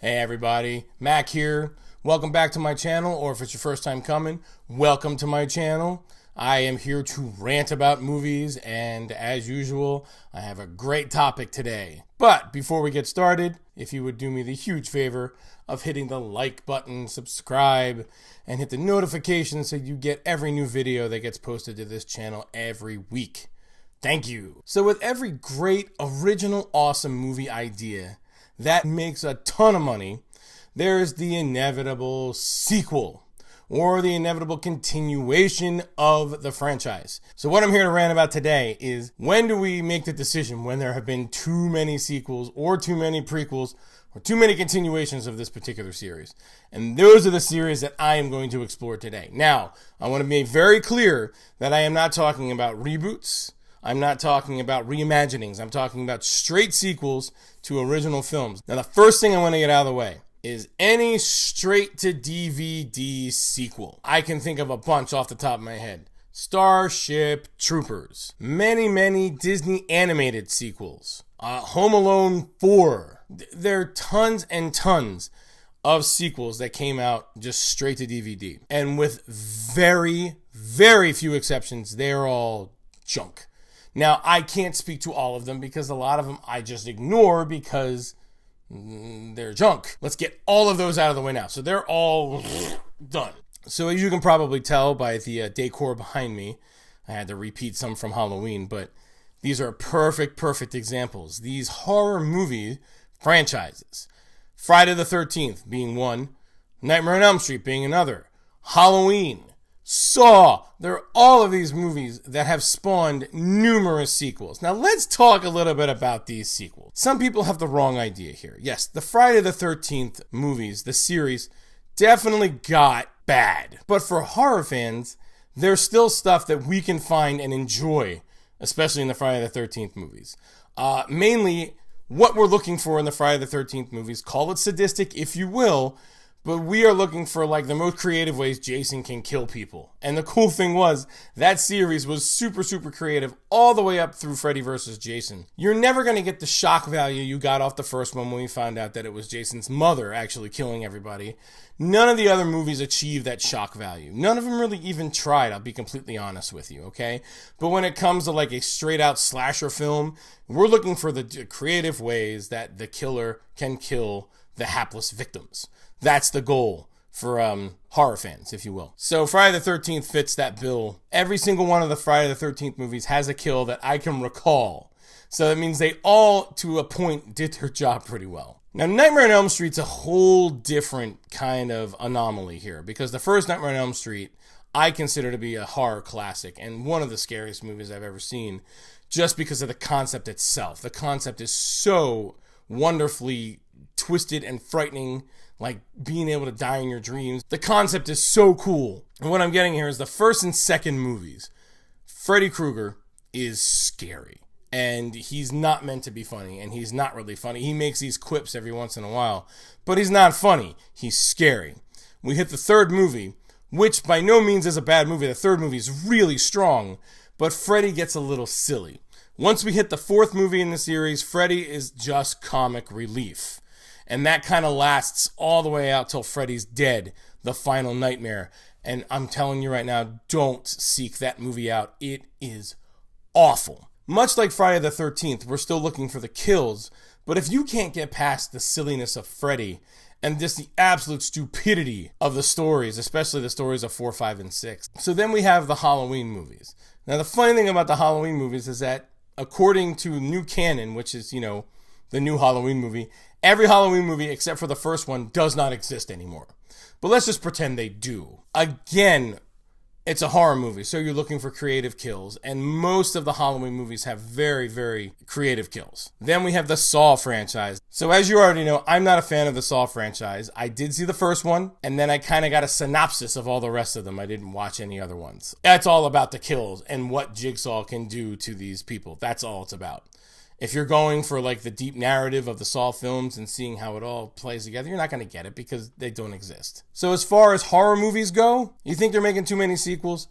Hey everybody, Mac here. Welcome back to my channel, or if it's your first time coming, welcome to my channel. I am here to rant about movies, and as usual, I have a great topic today. But before we get started, if you would do me the huge favor of hitting the like button, subscribe, and hit the notification so you get every new video that gets posted to this channel every week. Thank you. So with every great, original, awesome movie idea that makes a ton of money, there's the inevitable sequel or the inevitable continuation of the franchise. So what I'm here to rant about today is, when do we make the decision when there have been too many sequels or too many prequels or too many continuations of this particular series? And those are the series that I am going to explore today. Now, I want to make very clear that I am not talking about reboots. I'm not talking about reimaginings. I'm talking about straight sequels to original films. Now, the first thing I want to get out of the way is any straight-to-DVD sequel. I can think of a bunch off the top of my head. Starship Troopers. Many Disney animated sequels. Home Alone 4. There are tons and tons of sequels that came out just straight to DVD. And with very few exceptions, they're all junk. Now, I can't speak to all of them because a lot of them I just ignore because they're junk. Let's get all of those out of the way now. So they're all done. So as you can probably tell by the decor behind me, I had to repeat some from Halloween, but these are perfect examples. These horror movie franchises. Friday the 13th being one, Nightmare on Elm Street being another, Halloween, Saw. There are all of these movies that have spawned numerous sequels. Now let's talk a little bit about these sequels. Some people have the wrong idea here. Yes, the Friday the 13th movies, the series, definitely got bad. But for horror fans, there's still stuff that we can find and enjoy, especially in the Friday the 13th movies. Mainly, what we're looking for in the Friday the 13th movies, call it sadistic if you will, but we are looking for like the most creative ways Jason can kill people. And the cool thing was, that series was super creative all the way up through Freddy vs. Jason. You're never going to get the shock value you got off the first one when we found out that it was Jason's mother actually killing everybody. None of the other movies achieved that shock value. None of them really even tried, I'll be completely honest with you, okay? But when it comes to like a straight out slasher film, we're looking for the creative ways that the killer can kill the hapless victims. That's the goal for horror fans, if you will. So Friday the 13th fits that bill. Every single one of the Friday the 13th movies has a kill that I can recall. So that means they all, to a point, did their job pretty well. Now, Nightmare on Elm Street's a whole different kind of anomaly here, because the first Nightmare on Elm Street I consider to be a horror classic and one of the scariest movies I've ever seen, just because of the concept itself. The concept is so wonderfully twisted and frightening, like being able to die in your dreams. The concept is so cool. And what I'm getting here is the first and second movies. Freddy Krueger is scary. And he's not meant to be funny. And he's not really funny. He makes these quips every once in a while. But he's not funny. He's scary. We hit the third movie, which by no means is a bad movie. The third movie is really strong. But Freddy gets a little silly. Once we hit the fourth movie in the series, Freddy is just comic relief. And that kind of lasts all the way out till Freddy's dead, the final nightmare. And I'm telling you right now, don't seek that movie out. It is awful. Much like Friday the 13th, we're still looking for the kills. But if you can't get past the silliness of Freddy and just the absolute stupidity of the stories, especially the stories of 4, 5, and 6. So then we have the Halloween movies. Now the funny thing about the Halloween movies is that according to new canon, which is, the new Halloween movie, every Halloween movie except for the first one does not exist anymore. But let's just pretend they do. Again, it's a horror movie, so you're looking for creative kills, and most of the Halloween movies have very creative kills. Then we have the Saw franchise. So as you already know, I'm not a fan of the Saw franchise. I did see the first one, and then I kind of got a synopsis of all the rest of them. I didn't watch any other ones. That's all about the kills and what Jigsaw can do to these people. That's all it's about. If you're going for like the deep narrative of the Saw films and seeing how it all plays together, you're not going to get it because they don't exist. So as far as horror movies go, you think they're making too many sequels?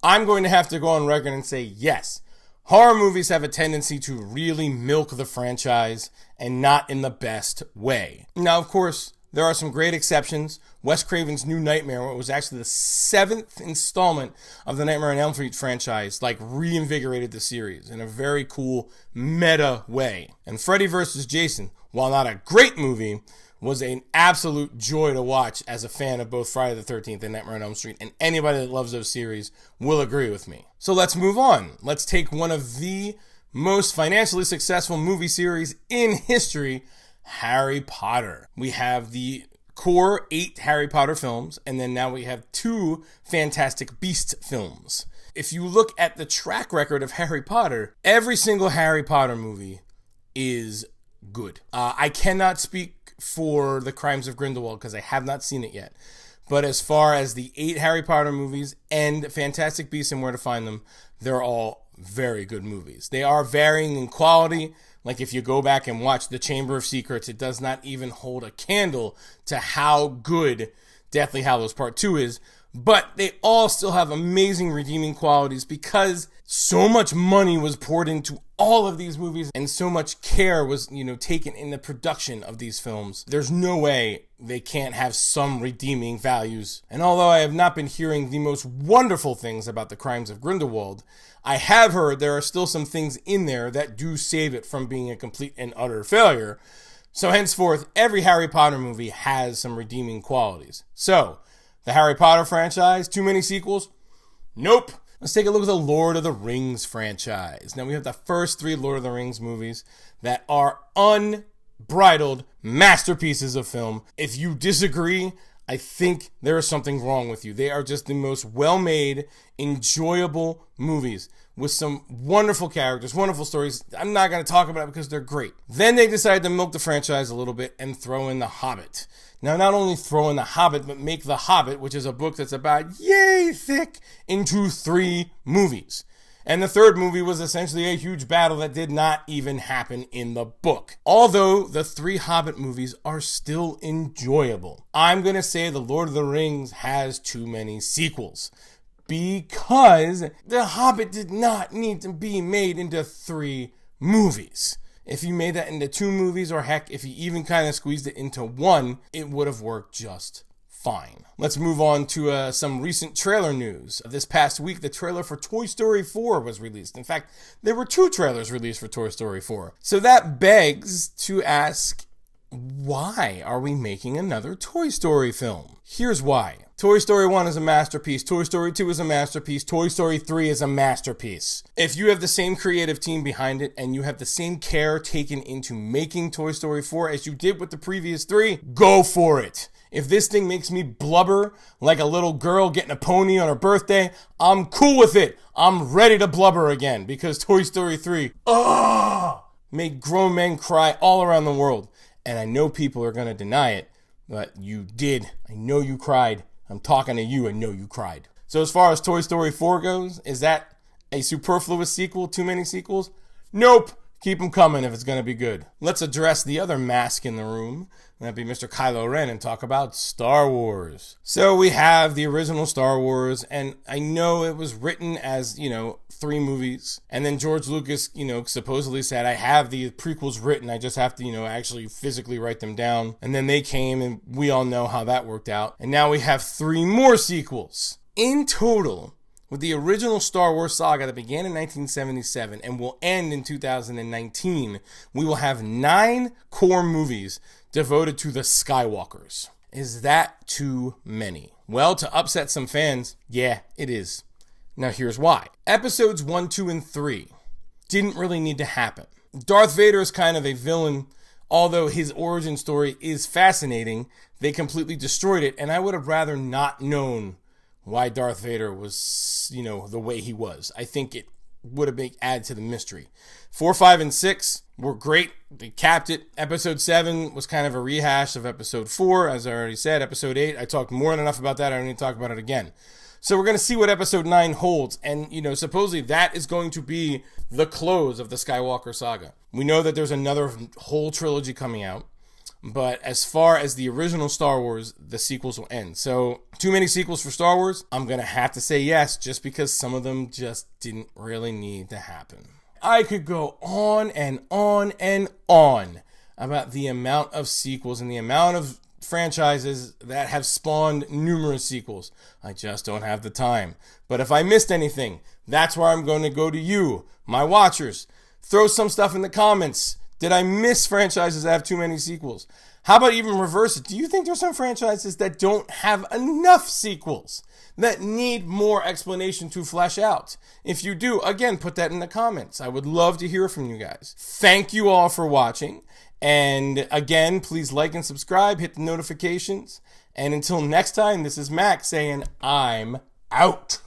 I'm going to have to go on record and say yes. Horror movies have a tendency to really milk the franchise, and not in the best way. Now, of course, there are some great exceptions. Wes Craven's New Nightmare, what was actually the 7th installment of the Nightmare on Elm Street franchise, reinvigorated the series in a very cool meta way. And Freddy vs. Jason, while not a great movie, was an absolute joy to watch as a fan of both Friday the 13th and Nightmare on Elm Street, and anybody that loves those series will agree with me. So let's move on. Let's take one of the most financially successful movie series in history, Harry Potter. We have the core 8 Harry Potter films, and then now we have 2 Fantastic Beasts films. If you look at the track record of Harry Potter, every single Harry Potter movie is good. I cannot speak for The Crimes of Grindelwald because I have not seen it yet. But as far as the 8 Harry Potter movies and Fantastic Beasts and Where to Find Them, they're all very good movies. They are varying in quality. Like if you go back and watch The Chamber of Secrets, it does not even hold a candle to how good Deathly Hallows Part 2 is. But they all still have amazing redeeming qualities because so much money was poured into all of these movies and so much care was, taken in the production of these films. There's no way they can't have some redeeming values. And although I have not been hearing the most wonderful things about The Crimes of Grindelwald, I have heard there are still some things in there that do save it from being a complete and utter failure. So henceforth, every Harry Potter movie has some redeeming qualities. So, the Harry Potter franchise, too many sequels? Nope. Let's take a look at the Lord of the Rings franchise. Now we have the first 3 Lord of the Rings movies that are unbridled masterpieces of film. If you disagree, I think there is something wrong with you. They are just the most well-made, enjoyable movies with some wonderful characters, wonderful stories. I'm not going to talk about it because they're great. Then they decided to milk the franchise a little bit and throw in The Hobbit. Now, not only throw in The Hobbit, but make The Hobbit, which is a book that's about yay thick, into 3 movies. And the 3rd movie was essentially a huge battle that did not even happen in the book. Although the 3 Hobbit movies are still enjoyable. I'm going to say The Lord of the Rings has too many sequels. Because The Hobbit did not need to be made into 3 movies. If you made that into 2 movies, or heck, if you even kind of squeezed it into 1, it would have worked just fine. Let's move on to some recent trailer news. This past week, the trailer for Toy Story 4 was released. In fact, there were 2 trailers released for Toy Story 4. So that begs to ask, why are we making another Toy Story film? Here's why. Toy Story 1 is a masterpiece. Toy Story 2 is a masterpiece. Toy Story 3 is a masterpiece. If you have the same creative team behind it and you have the same care taken into making Toy Story 4 as you did with the previous 3, go for it. If this thing makes me blubber like a little girl getting a pony on her birthday, I'm cool with it. I'm ready to blubber again because Toy Story 3, made grown men cry all around the world. And I know people are going to deny it, but you did. I know you cried. I'm talking to you. I know you cried. So as far as Toy Story 4 goes, is that a superfluous sequel? Too many sequels? Nope. Keep them coming if it's going to be good. Let's address the other mask in the room. That'd be Mr. Kylo Ren and talk about Star Wars. So we have the original Star Wars, and I know it was written as, 3 movies. And then George Lucas, supposedly said, I have the prequels written. I just have to, actually physically write them down. And then they came, and we all know how that worked out. And now we have 3 more sequels. In total, with the original Star Wars saga that began in 1977 and will end in 2019, we will have 9 core movies devoted to the Skywalkers. Is that too many? Well, to upset some fans, yeah, it is. Now here's why. Episodes 1, 2, and 3 didn't really need to happen. Darth Vader is kind of a villain. Although his origin story is fascinating, they completely destroyed it, and I would have rather not known why Darth Vader was, the way he was. I think it would have added to the mystery. 4, 5, and 6 were great. They capped it. Episode 7 was kind of a rehash of Episode 4, as I already said. Episode 8, I talked more than enough about that. I don't need to talk about it again. So we're going to see what Episode 9 holds. And, supposedly that is going to be the close of the Skywalker saga. We know that there's another whole trilogy coming out. But as far as the original Star Wars, the sequels will end. So, too many sequels for Star Wars? I'm going to have to say yes, just because some of them just didn't really need to happen. I could go on and on and on about the amount of sequels and the amount of franchises that have spawned numerous sequels. I just don't have the time. But if I missed anything, that's where I'm going to go to you, my watchers. Throw some stuff in the comments. Did I miss franchises that have too many sequels? How about even reverse it? Do you think there's some franchises that don't have enough sequels, that need more explanation to flesh out? If you do, again, put that in the comments. I would love to hear from you guys. Thank you all for watching. And again, please like and subscribe, hit the notifications. And until next time, this is Mac saying I'm out.